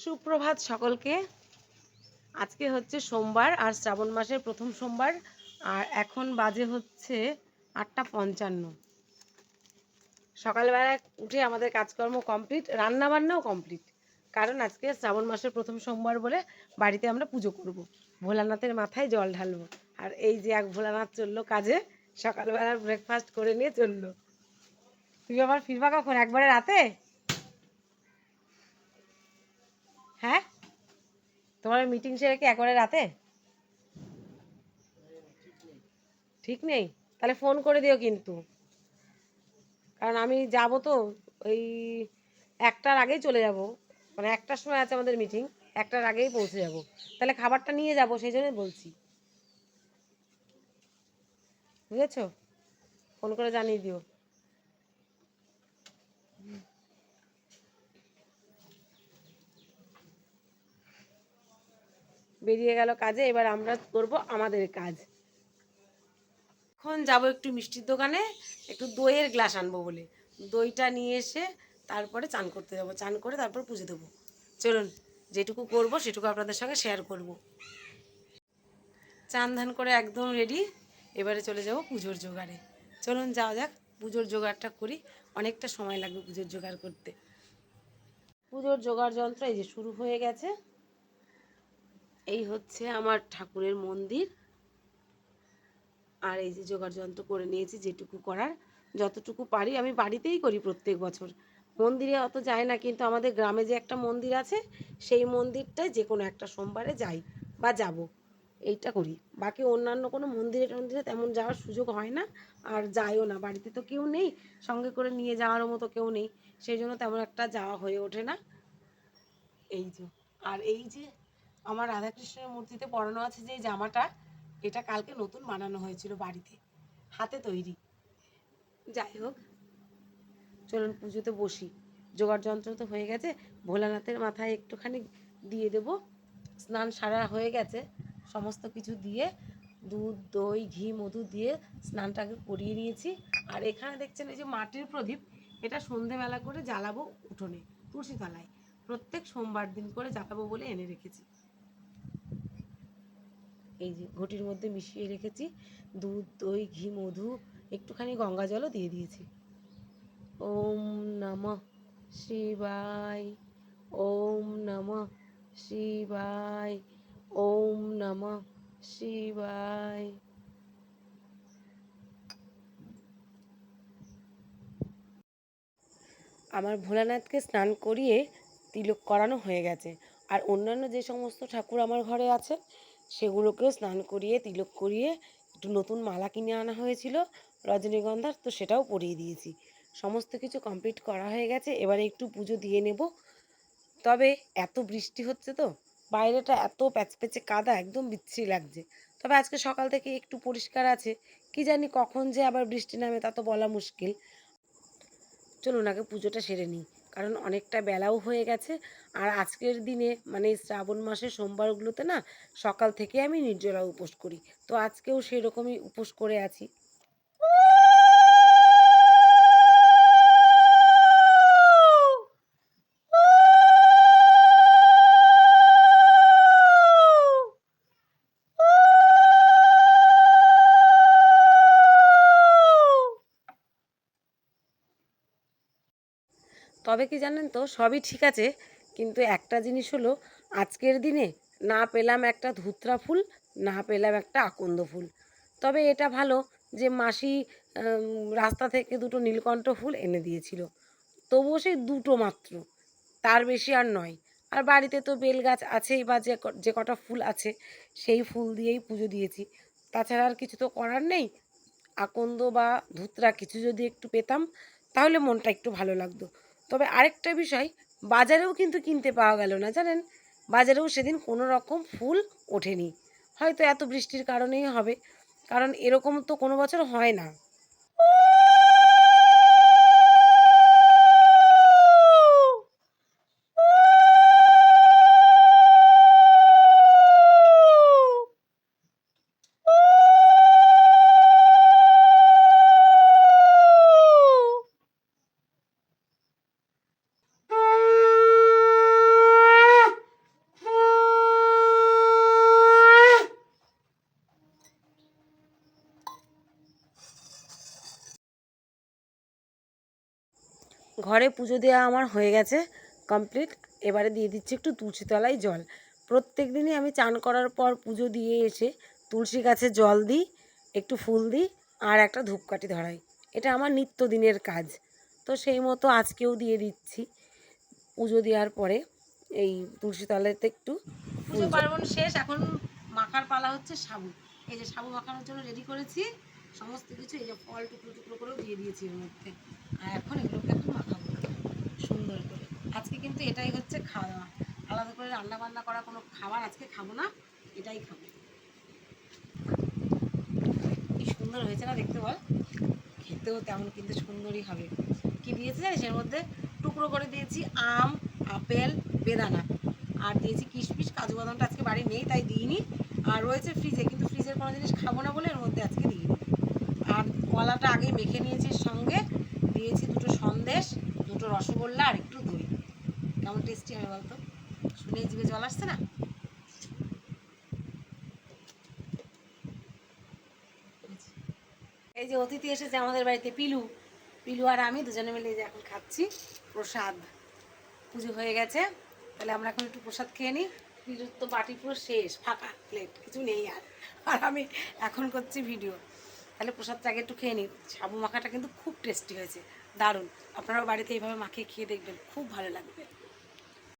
সুপ্রভাত সকলকে। আজকে হচ্ছে সোমবার আর শ্রাবণ মাসের প্রথম সোমবার, আর এখন বাজে হচ্ছে 8:55। সকালবেলা উঠে আমাদের কাজকর্ম কমপ্লিট, রান্নাবান্নাও কমপ্লিট, কারণ আজকে শ্রাবণ মাসের প্রথম সোমবার বলে বাড়িতে আমরা পুজো করব, ভোলানাথের মাথায় জল ঢালবো। আর এই যে এক ভোলানাথ চললো কাজে, সকালবেলার ব্রেকফাস্ট করে নিয়ে চললো। তুই আবার ফিরবা কখন? একবারে রাতে? হ্যাঁ, তোমার মিটিং সেরে কি একবারে রাতে? ঠিক নেই? তাহলে ফোন করে দিও কিন্তু, কারণ আমি যাব তো ওই 1টার আগেই চলে যাব, মানে 1টার সময় আছে আমাদের মিটিং, 1টার আগেই পৌঁছে যাব। তাহলে খাবারটা নিয়ে যাব, সেই জন্যই বলছি, বুঝেছো? ফোন করে জানিয়ে দিও। বেরিয়ে গেল কাজে, এবার আমরা করব আমাদের কাজ। এখন যাব একটু মিষ্টির দোকানে, একটু দইয়ের গ্লাস আনবো বলে। দইটা নিয়ে এসে তারপরে চান করতে যাব, চান করে তারপর পুজো দেবো। চলুন, যেটুকু করব সেটুকু আপনাদের সঙ্গে শেয়ার করব। চান ধান করে একদম রেডি, এবারে চলে যাব পুজোর জোগাড়ে। চলুন যাওয়া যাক, পুজোর জোগাড়টা করি, অনেকটা সময় লাগবে পুজোর জোগাড় করতে। পুজোর জোগাড় যন্ত্র এই যে শুরু হয়ে গেছে। এই হচ্ছে আমার ঠাকুরের মন্দির, আর এই যে জোগাড় যন্ত্র করে নিয়েছি, যেটুকু করার, যতটুকু পারি আমি বাড়িতেই করি প্রত্যেক বছর। মন্দিরে অত যায় না, কিন্তু আমাদের গ্রামে যে একটা মন্দির আছে, সেই মন্দিরটায় যে কোনো একটা সোমবারে যাই বা যাব, এইটা করি। বাকি অন্যান্য কোনো মন্দিরে টন্দিরে তেমন যাওয়ার সুযোগ হয় না, আর যাইও না, বাড়িতে তো কেউ নেই, সঙ্গে করে নিয়ে যাওয়ার মতো কেউ নেই, সেই জন্য তেমন একটা যাওয়া হয়ে ওঠে না। এই যে, আর এই যে আমার রাধাকৃষ্ণের মূর্তিতে পরানো আছে যে জামাটা, এটা কালকে নতুন বানানো হয়েছিল বাড়িতে, হাতে তৈরি। যাই হোক, চলুন পুজোতে বসি। জোগাড় যন্ত্র তো হয়ে গেছে, ভোলানাথের মাথায় একটুখানি দিয়ে দেব। স্নান সারা হয়ে গেছে, সমস্ত কিছু দিয়ে দুধ দই ঘি মধু দিয়ে স্নানটাকে করিয়ে নিয়েছি। আর এখানে দেখছেন এই যে মাটির প্রদীপ, এটা সন্ধেবেলা করে জ্বালাবো উঠোনে তুলসী তলায়, প্রত্যেক সোমবার দিন করে জ্বালাবো বলে এনে রেখেছি। এই যে ঘটির মধ্যে মিশিয়ে রেখেছি দুধ দই ঘি মধু, একটুখানি গঙ্গা জলও দিয়ে দিয়েছি। ওম নমঃ শিবায়, ওম নমঃ শিবায়, ওম নমঃ শিবায়। আমার ভোলানাথকে স্নান করিয়ে তিলক করানো হয়ে গেছে, আর অন্যান্য যে সমস্ত ঠাকুর আমার ঘরে আছে সেগুলোকেও স্নান করিয়ে তিলক করিয়ে একটু নতুন মালা কিনে আনা হয়েছিল রজনীগন্ধার, তো সেটাও পরিয়ে দিয়েছি। সমস্ত কিছু কমপ্লিট করা হয়ে গেছে, এবারে একটু পুজো দিয়ে নেব। তবে এত বৃষ্টি হচ্ছে তো, বাইরেটা এত প্যাচপ্যাচে কাদা, একদম বিচ্ছিরি লাগছে। তবে আজকে সকাল থেকে একটু পরিষ্কার আছে, কি জানি কখন যে আবার বৃষ্টি নামে তা তো বলা মুশকিল। চলুন আগে পুজোটা সেরে নিই, কারণ অনেকটা বেলাও হয়ে গেছে। আর আজকের দিনে মানে শ্রাবণ মাসের সোমবারগুলোতে না, সকাল থেকে আমি নির্জলা উপোস করি, তো আজকেও সেরকমই উপোস করে আছি। তবে কি জানেন তো, সবই ঠিক আছে, কিন্তু একটা জিনিস হলো, আজকের দিনে না পেলাম একটা ধুত্রা ফুল, না পেলাম একটা আকন্দ ফুল। তবে এটা ভালো যে মাসি রাস্তা থেকে দুটো নীলকণ্ঠ ফুল এনে দিয়েছিল, তবুও সেই দুটো মাত্র, তার বেশি আর নয়। আর বাড়িতে তো বেল গাছ আছেই, বা যে কটা ফুল আছে সেই ফুল দিয়েই পুজো দিয়েছি, তাছাড়া আর কিছু তো করার নেই। আকন্দ বা ধুতরা কিছু যদি একটু পেতাম, তাহলে মনটা একটু ভালো লাগতো। তবে আরেকটা বিষয়, বাজারেও কিন্তু কিনতে পাওয়া গেল না জানেন, বাজারেও সেদিন কোনো রকম ফুল ওঠেনি। হয়তো এত বৃষ্টির কারণেই হবে, কারণ এরকম তো কোনো বছর হয় না। ঘরে পুজো দেওয়া আমার হয়ে গেছে কমপ্লিট। এবারে দিয়ে দিচ্ছি একটু তুলসী তলায় জল। প্রত্যেক দিনই আমি চান করার পর পুজো দিয়ে এসে তুলসী গাছে জল দিই, একটু ফুল দিই আর একটা ধূপকাঠি ধরাই। এটা আমার নিত্যদিনের কাজ। তো সেই মতো আজকেও দিয়ে দিচ্ছি। পুজো দেওয়ার পরে এই তুলসী তলাতে একটু পুজো পার্বণ শেষ, এখন মাখার পালা হচ্ছে সাবু। এই যে সাবু মাখানোর জন্য রেডি করেছি সমস্ত কিছু। এই যে ফল টুকরো টুকরো করেও দিয়ে দিয়েছি এর মধ্যে। আর এখন এগুলোকে একটু মাখাবো সুন্দর করে। আজকে কিন্তু এটাই হচ্ছে খাওয়া দাওয়া, আলাদা করে রান্না বান্না করা কোনো খাবার আজকে খাবো না, এটাই খাবো। কি সুন্দর হয়েছে না দেখতে বল? খেতেও তেমন কিন্তু সুন্দরই হবে। কি দিয়েছি জানিস এর মধ্যে? টুকরো করে দিয়েছি আম, আপেল, বেদানা, আর দিয়েছি কিশমিশ। কাজু বাদামটা আজকে বাড়ি নেই তাই দিইনি, আর রয়েছে ফ্রিজে, কিন্তু ফ্রিজের কোনো জিনিস খাবো না বলে এর মধ্যে আজকে দিইনি। আর কলাটা আগে মেখে নিয়েছি, সঙ্গে দিয়েছি দুটো সন্দেশ, দুটো রসগোল্লা আর একটু দই। কেমন টেস্টি হবে বলতো? শুনেই জিভে জল আসছে না? এই যে অতিথি এসেছে আমাদের বাড়িতে, পিলু। পিলু আর আমি দুজনে মিলে যে এখন খাচ্ছি প্রসাদ। পুজো হয়ে গেছে, তাহলে আমরা এখন একটু প্রসাদ খেয়ে নিই। পিলুর তো বাটি পুরো শেষ, ফাঁকা প্লেট, কিছু নেই আর। আর আমি এখন করছি ভিডিও। তাহলে প্রসাদটা আগে একটু খেয়ে নিই। সাবু মাখাটা কিন্তু খুব টেস্টি হয়েছে, দারুণ। আপনারাও বাড়িতে এইভাবে মাখিয়ে খেয়ে দেখবেন, খুব ভালো লাগবে।